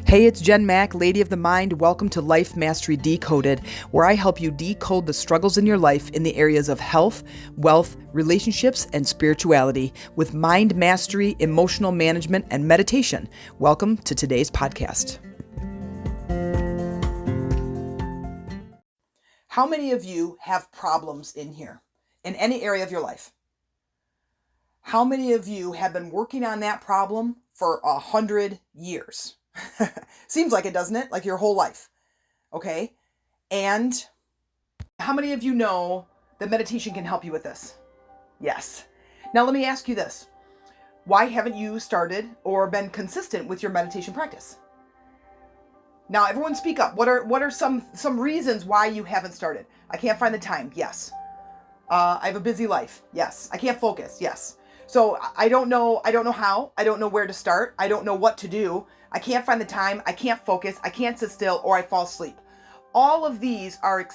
Hey, it's Jen Mack, Lady of the Mind. Welcome to Life Mastery Decoded, where I help you decode the struggles in your life in the areas of health, wealth, relationships, and spirituality with mind mastery, emotional management, and meditation. Welcome to today's podcast. How many of you have problems in here, in any area of your life? How many of you have been working on that problem for 100 years? Seems like it, doesn't it? Like your whole life. Okay. And how many of you know that meditation can help you with this? Yes. Now let me ask you this. Why haven't you started or been consistent with your meditation practice? Now everyone speak up. What are some reasons why you haven't started? I can't find the time. Yes. I have a busy life. Yes. I can't focus. Yes. So I don't know how. I don't know where to start. I don't know what to do. I can't find the time. I can't focus. I can't sit still, or I fall asleep. All of these are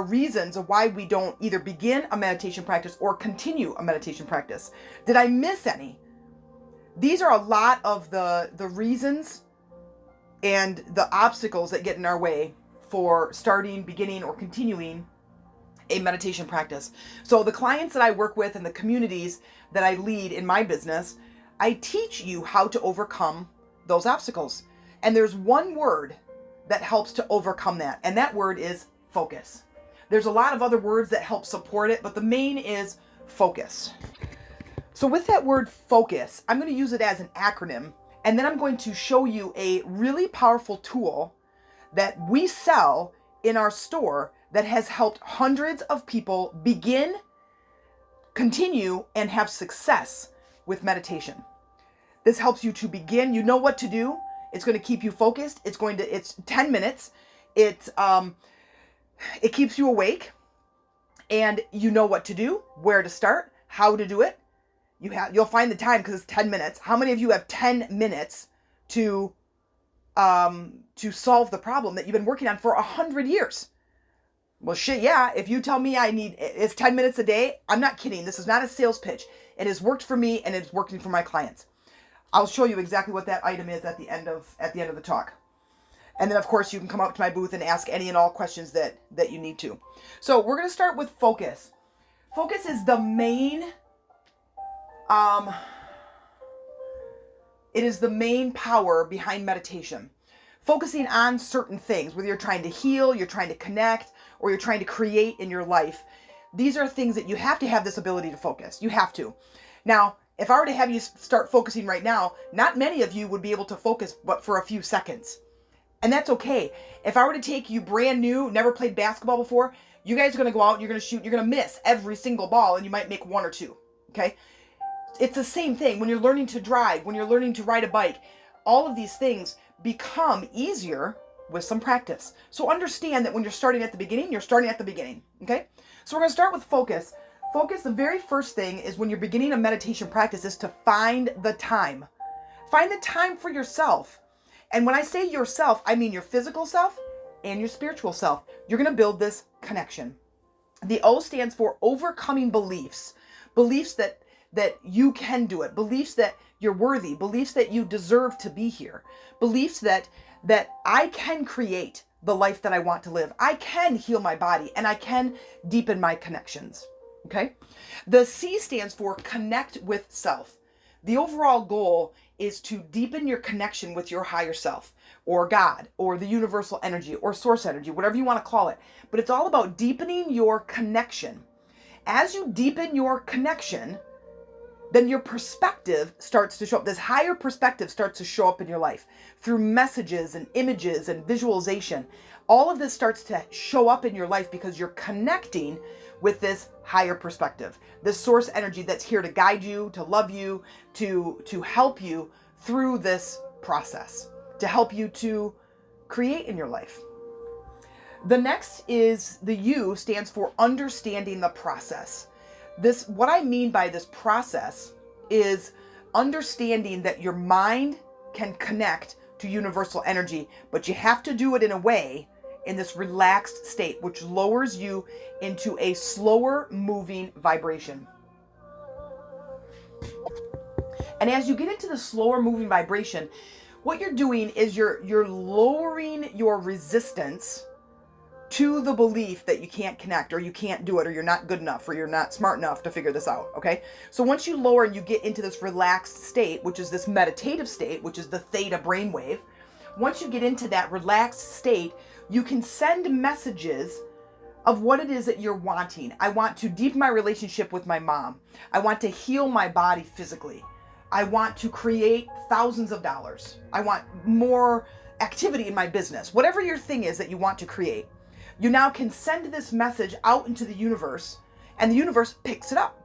reasons of why we don't either begin a meditation practice or continue a meditation practice. Did I miss any? These are a lot of the reasons and the obstacles that get in our way for starting, beginning, or continuing a meditation practice. So the clients that I work with and the communities that I lead in my business, I teach you how to overcome those obstacles. And there's one word that helps to overcome that, and that word is focus. There's a lot of other words that help support it, but the main is focus. So with that word focus, I'm going to use it as an acronym, and then I'm going to show you a really powerful tool that we sell in our store that has helped hundreds of people begin, continue, and have success with meditation. This helps you to begin. You know what to do. It's going to keep you focused. It's 10 minutes. It keeps you awake, and you know what to do, where to start, how to do it. You'll find the time because it's 10 minutes. How many of you have 10 minutes to solve the problem that you've been working on for 100 years? Well, shit, yeah. If you tell me it's 10 minutes a day, I'm not kidding. This is not a sales pitch. It has worked for me, and it's working for my clients. I'll show you exactly what that item is at the end of the talk. And then, of course, you can come up to my booth and ask any and all questions that you need to. So we're going to start with focus. Focus is the main, it is the main power behind meditation. Focusing on certain things, whether you're trying to heal, you're trying to connect, or you're trying to create in your life. These are things that you have to have this ability to focus. You have to. Now, if I were to have you start focusing right now, not many of you would be able to focus but for a few seconds. And that's okay. If I were to take you brand new, never played basketball before, you guys are going to go out, you're going to shoot, you're going to miss every single ball, and you might make one or two. Okay? It's the same thing when you're learning to drive, when you're learning to ride a bike. All of these things become easier with some practice. So understand that when you're starting at the beginning, you're starting at the beginning. Okay? So we're going to start with focus. Focus, the very first thing is when you're beginning a meditation practice is to find the time. Find the time for yourself. And when I say yourself, I mean your physical self and your spiritual self. You're going to build this connection. The O stands for overcoming beliefs. Beliefs that you can do it. Beliefs that you're worthy. Beliefs that you deserve to be here. Beliefs that I can create the life that I want to live. I can heal my body, and I can deepen my connections. Okay? The C stands for connect with self. The overall goal is to deepen your connection with your higher self, or God, or the universal energy, or source energy, whatever you want to call it. But it's all about deepening your connection. As you deepen your connection, then your perspective starts to show up. This higher perspective starts to show up in your life through messages and images and visualization. All of this starts to show up in your life because you're connecting with this higher perspective, this source energy that's here to guide you, to love you, to help you through this process, to help you to create in your life. The next is the U stands for understanding the process. What I mean by this process is understanding that your mind can connect to universal energy, but you have to do it in a way in this relaxed state, which lowers you into a slower moving vibration. And as you get into the slower moving vibration, What you're doing is you're lowering your resistance to the belief that you can't connect, or you can't do it, or you're not good enough, or you're not smart enough to figure this out, okay? So once you lower and you get into this relaxed state, which is this meditative state, which is the theta brainwave, once you get into that relaxed state, you can send messages of what it is that you're wanting. I want to deepen my relationship with my mom. I want to heal my body physically. I want to create thousands of dollars. I want more activity in my business. Whatever your thing is that you want to create, you now can send this message out into the universe, and the universe picks it up.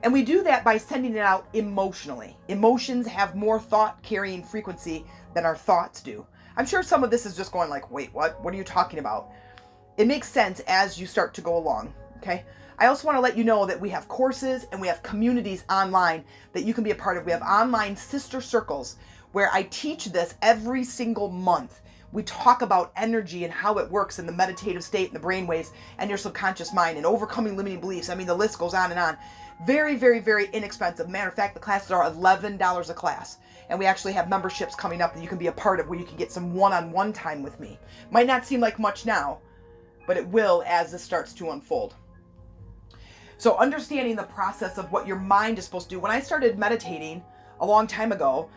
And we do that by sending it out emotionally. Emotions have more thought carrying frequency than our thoughts do. I'm sure some of this is just going like, wait, what? What are you talking about? It makes sense as you start to go along, okay? I also want to let you know that we have courses and we have communities online that you can be a part of. We have online sister circles where I teach this every single month. We talk about energy and how it works in the meditative state and the brainwaves and your subconscious mind and overcoming limiting beliefs. I mean, the list goes on and on. Very, very, very inexpensive. Matter of fact, the classes are $11 a class. And we actually have memberships coming up that you can be a part of where you can get some one-on-one time with me. Might not seem like much now, but it will as this starts to unfold. So understanding the process of what your mind is supposed to do. When I started meditating a long time ago,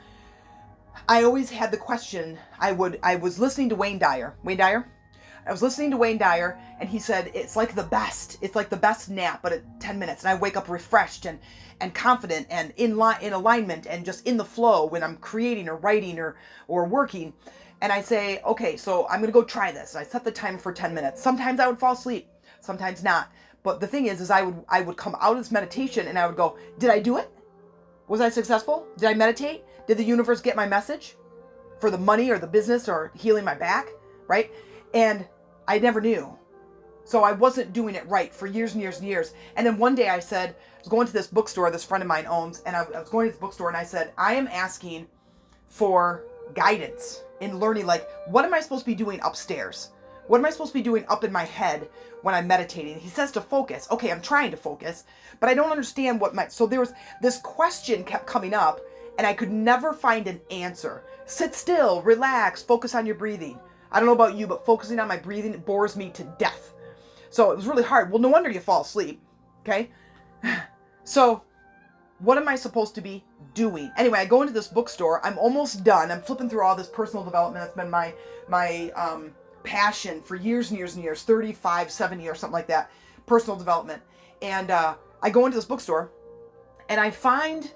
I always had the question, I was listening to Wayne Dyer. I was listening to Wayne Dyer, and he said, it's like the best nap, but at 10 minutes. And I wake up refreshed and confident and in alignment and just in the flow when I'm creating or writing or working. And I say, okay, so I'm going to go try this. And I set the timer for 10 minutes. Sometimes I would fall asleep, sometimes not. But the thing is I would come out of this meditation and I would go, did I do it? Was I successful? Did I meditate? Did the universe get my message for the money or the business or healing my back, right? And I never knew. So I wasn't doing it right for years and years and years. And then one day I said, I was going to this bookstore this friend of mine owns, and I was going to this bookstore and I said, I am asking for guidance in learning, like, what am I supposed to be doing upstairs? What am I supposed to be doing up in my head when I'm meditating? He says to focus. Okay, I'm trying to focus, but I don't understand so there was this question kept coming up and I could never find an answer. Sit still, relax, focus on your breathing. I don't know about you, but focusing on my breathing bores me to death. So it was really hard. Well, no wonder you fall asleep, okay? So what am I supposed to be doing? Anyway, I go into this bookstore. I'm almost done. I'm flipping through all this personal development. That's been my passion for years and years and years, 35, 70 or something like that, personal development. And I go into this bookstore and I find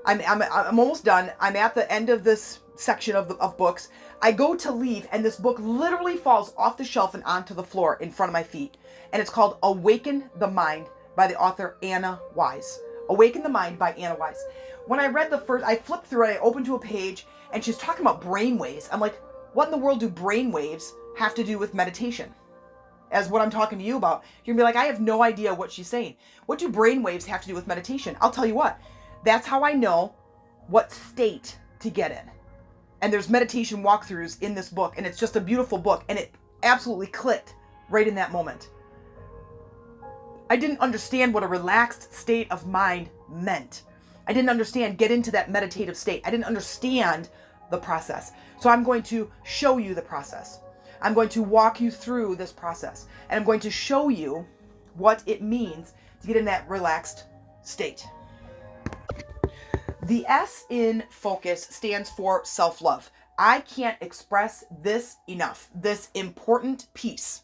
I'm almost done. I'm at the end of this section of books. I go to leave and this book literally falls off the shelf and onto the floor in front of my feet. And it's called Awaken the Mind by the author Anna Wise. Awaken the Mind by Anna Wise. When I read I flipped through it, I opened to a page and she's talking about brainwaves. I'm like, what in the world do brainwaves have to do with meditation? As what I'm talking to you about. You're gonna be like, I have no idea what she's saying. What do brainwaves have to do with meditation? I'll tell you what. That's how I know what state to get in. And there's meditation walkthroughs in this book, and it's just a beautiful book, and it absolutely clicked right in that moment. I didn't understand what a relaxed state of mind meant. I didn't understand get into that meditative state. I didn't understand the process. So I'm going to show you the process. I'm going to walk you through this process, and I'm going to show you what it means to get in that relaxed state. The S in focus stands for self-love. I can't express this enough, this important piece.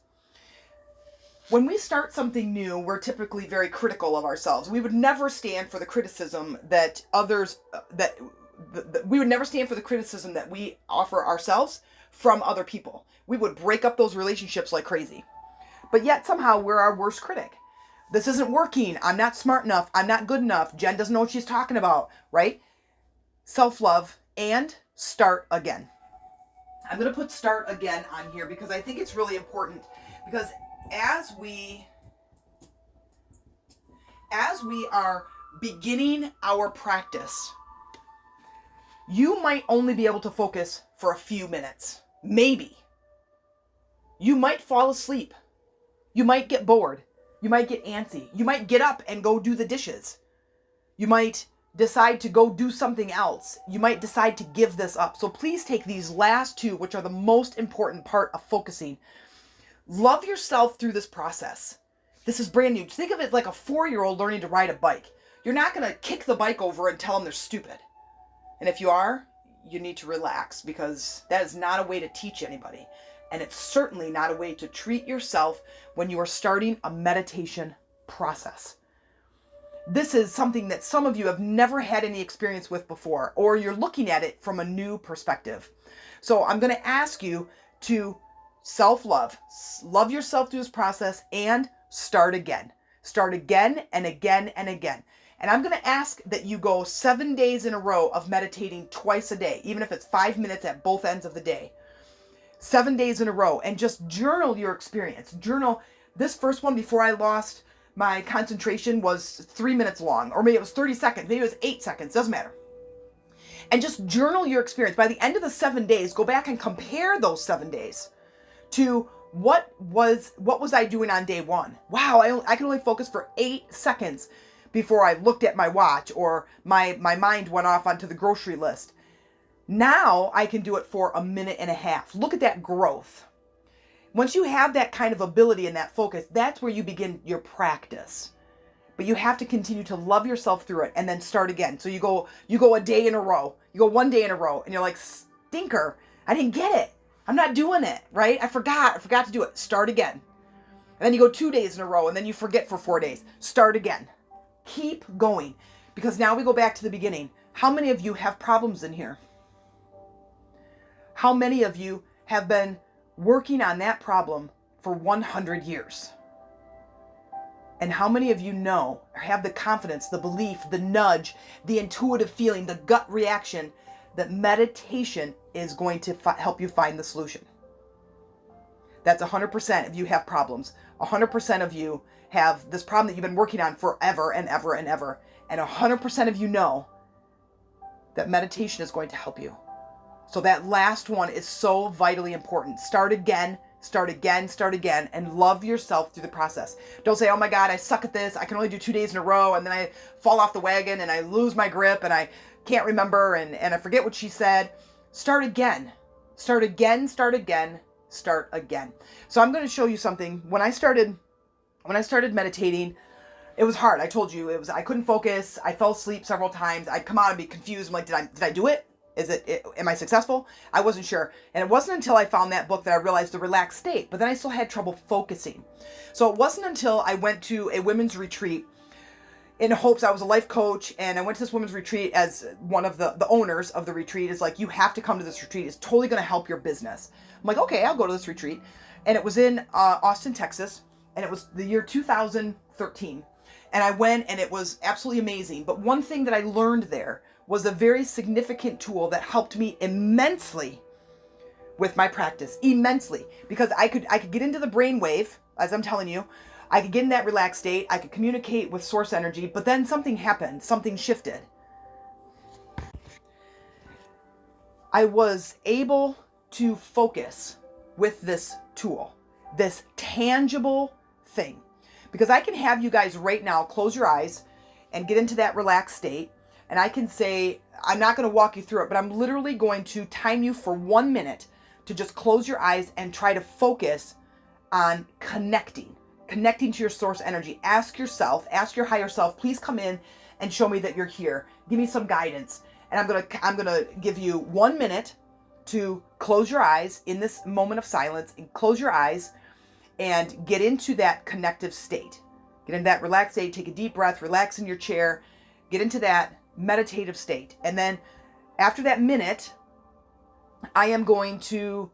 When we start something new, we're typically very critical of ourselves. We would never stand for the criticism that we would never stand for the criticism that we offer ourselves from other people. We would break up those relationships like crazy. But yet somehow we're our worst critic. This isn't working. I'm not smart enough. I'm not good enough. Jen doesn't know what she's talking about, right? Self-love and start again. I'm going to put start again on here because I think it's really important, because as we are beginning our practice, you might only be able to focus for a few minutes. Maybe. You might fall asleep. You might get bored. You might get antsy. You might get up and go do the dishes. You might decide to go do something else. You might decide to give this up. So please take these last two, which are the most important part of focusing. Love yourself through this process. This is brand new. Think of it like a 4-year-old learning to ride a bike. You're not going to kick the bike over and tell them they're stupid. And if you are, you need to relax, because that is not a way to teach anybody. And it's certainly not a way to treat yourself when you are starting a meditation process. This is something that some of you have never had any experience with before, or you're looking at it from a new perspective. So I'm going to ask you to self-love, love yourself through this process, and start again. Start again and again and again. And I'm going to ask that you go 7 days in a row of meditating twice a day, even if it's 5 minutes at both ends of the day. 7 days in a row, and just journal your experience. Journal. This first one before I lost my concentration was 3 minutes long, or maybe it was 30 seconds, maybe it was 8 seconds, doesn't matter. And just journal your experience. By the end of the 7 days, go back and compare those 7 days to what was I doing on day one? Wow, I can only focus for 8 seconds before I looked at my watch, or my mind went off onto the grocery list. Now I can do it for 1.5 minutes. Look at that growth. Once you have that kind of ability and that focus, that's where you begin your practice. But you have to continue to love yourself through it and then start again. So you go a day in a row. You go 1 day in a row and you're like, stinker, I didn't get it. I'm not doing it, right? I forgot to do it. Start again. And then you go 2 days in a row and then you forget for 4 days. Start again. Keep going, because now we go back to the beginning. How many of you have problems in here? How many of you have been working on that problem for 100 years? And how many of you know, or have the confidence, the belief, the nudge, the intuitive feeling, the gut reaction that meditation is going to help you find the solution? That's 100% if you have problems. 100% of you have this problem that you've been working on forever and ever and ever. And 100% of you know that meditation is going to help you. So that last one is so vitally important. Start again, start again, start again, and love yourself through the process. Don't say, oh my God, I suck at this. I can only do 2 days in a row. And then I fall off the wagon and I lose my grip and I can't remember and I forget what she said. Start again, start again, start again, start again. So I'm going to show you something. When I started meditating, it was hard. I told you I couldn't focus. I fell asleep several times. I'd come out and be confused. I'm like, did I do it? Am I successful? I wasn't sure. And it wasn't until I found that book that I realized the relaxed state, but then I still had trouble focusing. So it wasn't until I went to a women's retreat in hopes. I was a life coach, and I went to this women's retreat as one of the owners of the retreat is like, you have to come to this retreat. It's totally going to help your business. I'm like, okay, I'll go to this retreat. And it was in Austin, Texas, and it was the year 2013. And I went, and it was absolutely amazing. But one thing that I learned there was a very significant tool that helped me immensely with my practice, immensely, because I could get into the brainwave, as I'm telling you. I could get in that relaxed state. I could communicate with source energy, but then something happened. Something shifted. I was able to focus with this tool, this tangible thing, because I can have you guys right now close your eyes and get into that relaxed state. And I can say, I'm not going to walk you through it, but I'm literally going to time you for 1 minute to just close your eyes and try to focus on connecting to your source energy. Ask yourself, ask your higher self, please come in and show me that you're here. Give me some guidance. And I'm going to give you 1 minute to close your eyes in this moment of silence, and close your eyes and get into that connective state. Get into that relaxed state, take a deep breath, relax in your chair, get into that meditative state. And then after that minute, I am going to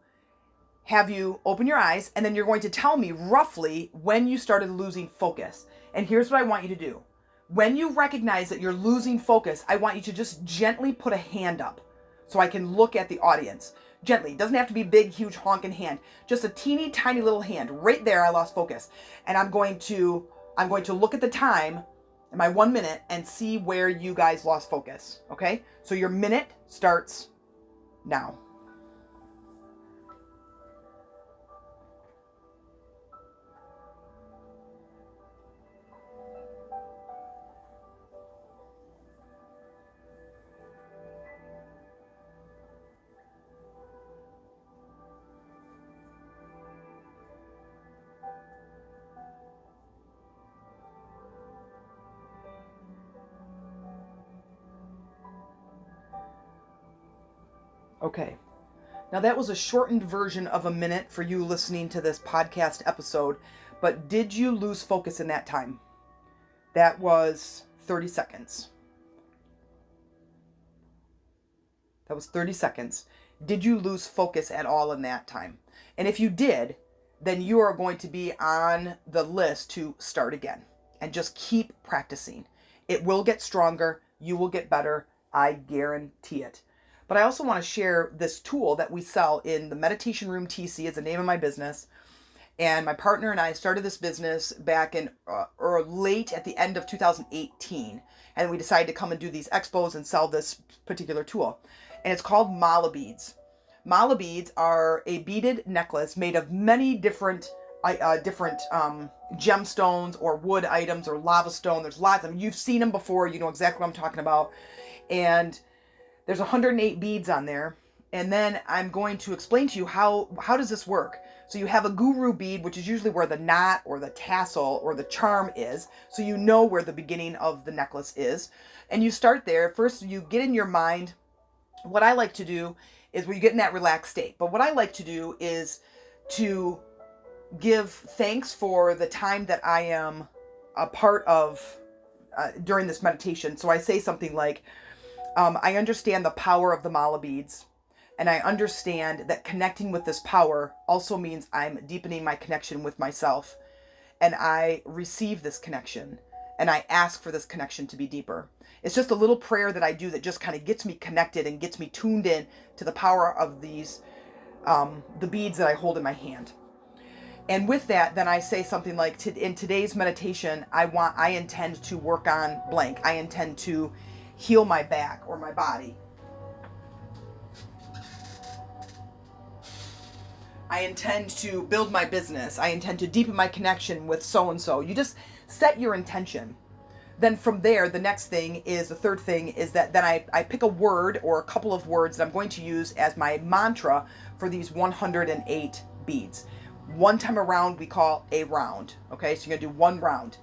have you open your eyes, and then you're going to tell me roughly when you started losing focus. And here's what I want you to do. When you recognize that you're losing focus, I want you to just gently put a hand up so I can look at the audience. Gently. It doesn't have to be big, huge, honking hand. Just a teeny tiny little hand. Right there, I lost focus. And I'm going to look at the time, my 1 minute, and see where you guys lost focus. Okay? So your minute starts now. Okay. Now that was a shortened version of a minute for you listening to this podcast episode, but did you lose focus in that time? That was 30 seconds. That was 30 seconds. Did you lose focus at all in that time? And if you did, then you are going to be on the list to start again and just keep practicing. It will get stronger. You will get better. I guarantee it. But I also want to share this tool that we sell in the Meditation Room TC. Is the name of my business. And my partner and I started this business back in or late at the end of 2018. And we decided to come and do these expos and sell this particular tool. And it's called mala beads. Mala beads are a beaded necklace made of many different gemstones or wood items or lava stone. There's lots of them. You've seen them before. You know exactly what I'm talking about. And there's 108 beads on there. And then I'm going to explain to you how does this work. So you have a guru bead, which is usually where the knot or the tassel or the charm is. So you know where the beginning of the necklace is. And you start there. First, you get in your mind. What I like to do is where you get in that relaxed state. But what I like to do is to give thanks for the time that I am a part of during this meditation. So I say something like, I understand the power of the mala beads. And I understand that connecting with this power also means I'm deepening my connection with myself. And I receive this connection. And I ask for this connection to be deeper. It's just a little prayer that I do that just kind of gets me connected and gets me tuned in to the power of these, the beads that I hold in my hand. And with that, then I say something like, in today's meditation, I intend to work on blank. I intend to heal my back or my body. I intend to build my business. I intend to deepen my connection with so-and-so. You just set your intention. Then from there, the third thing is that then I pick a word or a couple of words that I'm going to use as my mantra for these 108 beads. One time around, we call a round. Okay, so you're going to do one round.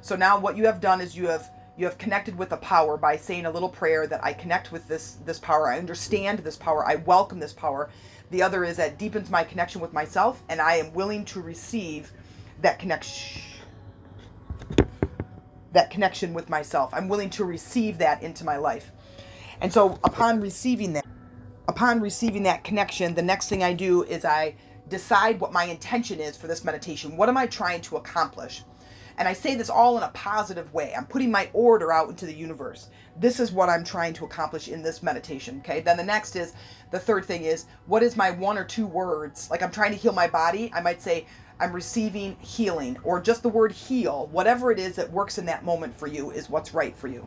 So now what you have done is you have connected with the power by saying a little prayer that I connect with this power. I understand this power. I welcome this power. The other is that deepens my connection with myself, and I am willing to receive that connection with myself. I'm willing to receive that into my life. And so upon receiving that connection, the next thing I do is I decide what my intention is for this meditation. What am I trying to accomplish? And I say this all in a positive way. I'm putting my order out into the universe. This is what I'm trying to accomplish in this meditation. Okay. Then the third thing is, what is my one or two words? Like I'm trying to heal my body. I might say, I'm receiving healing, or just the word heal. Whatever it is that works in that moment for you is what's right for you.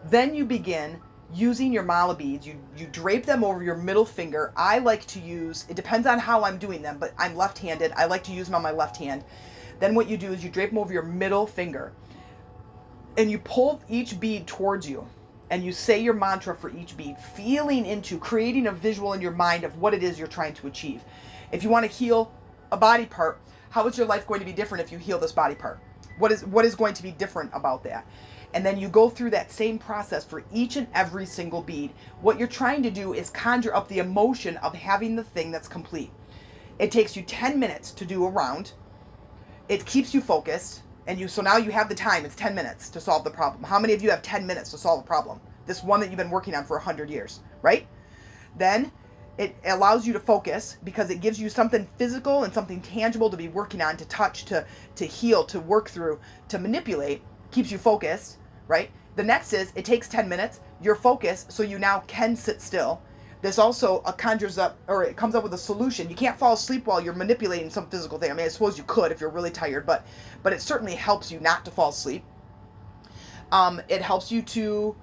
Then you begin using your mala beads. You drape them over your middle finger. I like to use, it depends on how I'm doing them, but I'm left-handed. I like to use them on my left hand. Then what you do is you drape them over your middle finger and you pull each bead towards you and you say your mantra for each bead, feeling into creating a visual in your mind of what it is you're trying to achieve. If you want to heal a body part, how is your life going to be different if you heal this body part? What is going to be different about that? And then you go through that same process for each and every single bead. What you're trying to do is conjure up the emotion of having the thing that's complete. It takes you 10 minutes to do a round. It keeps you focused, so now you have the time. It's 10 minutes to solve the problem. How many of you have 10 minutes to solve a problem? This one that you've been working on for 100 years, right? Then it allows you to focus because it gives you something physical and something tangible to be working on, to touch, to heal, to work through, to manipulate. Keeps you focused, right? The next is, it takes 10 minutes. You're focused, so you now can sit still. This also conjures up, or it comes up with a solution. You can't fall asleep while you're manipulating some physical thing. I mean, I suppose you could if you're really tired, but it certainly helps you not to fall asleep. It helps you to,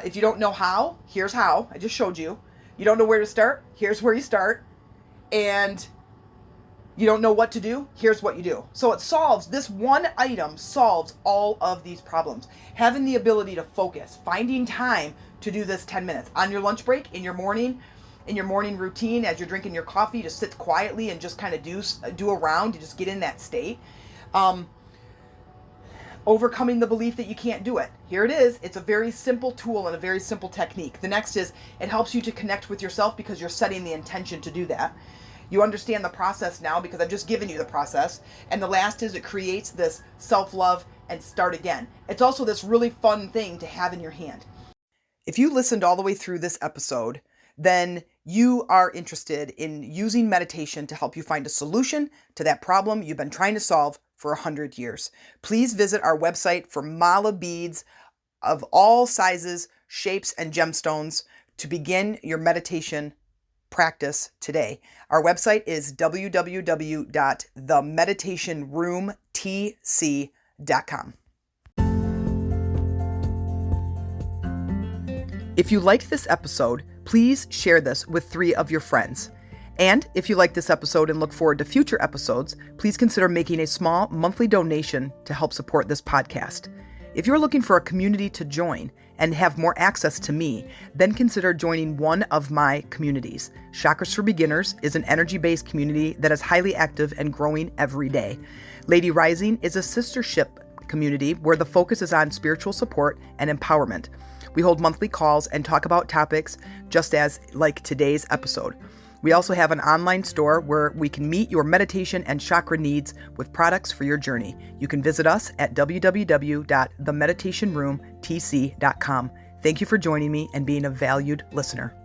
if you don't know how, here's how. I just showed you. You don't know where to start, here's where you start. And you don't know what to do, here's what you do. So this one item solves all of these problems. Having the ability to focus, finding time to do this 10 minutes on your lunch break, in your morning routine, as you're drinking your coffee, just sit quietly and just kind of do a round to just get in that state. overcoming the belief that you can't do it. Here it is. It's a very simple tool and a very simple technique. The next is it helps you to connect with yourself because you're setting the intention to do that. You understand the process now because I've just given you the process. And the last is it creates this self-love and start again. It's also this really fun thing to have in your hand. If you listened all the way through this episode, then you are interested in using meditation to help you find a solution to that problem you've been trying to solve for 100 years. Please visit our website for mala beads of all sizes, shapes, and gemstones to begin your meditation practice today. Our website is www.themeditationroomtc.com. If you liked this episode, please share this with 3 of your friends. And if you like this episode and look forward to future episodes, please consider making a small monthly donation to help support this podcast. If you're looking for a community to join and have more access to me, then consider joining one of my communities. Chakras for Beginners is an energy-based community that is highly active and growing every day. Lady Rising is a sistership community where the focus is on spiritual support and empowerment. We hold monthly calls and talk about topics just as like today's episode. We also have an online store where we can meet your meditation and chakra needs with products for your journey. You can visit us at www.themeditationroomtc.com. Thank you for joining me and being a valued listener.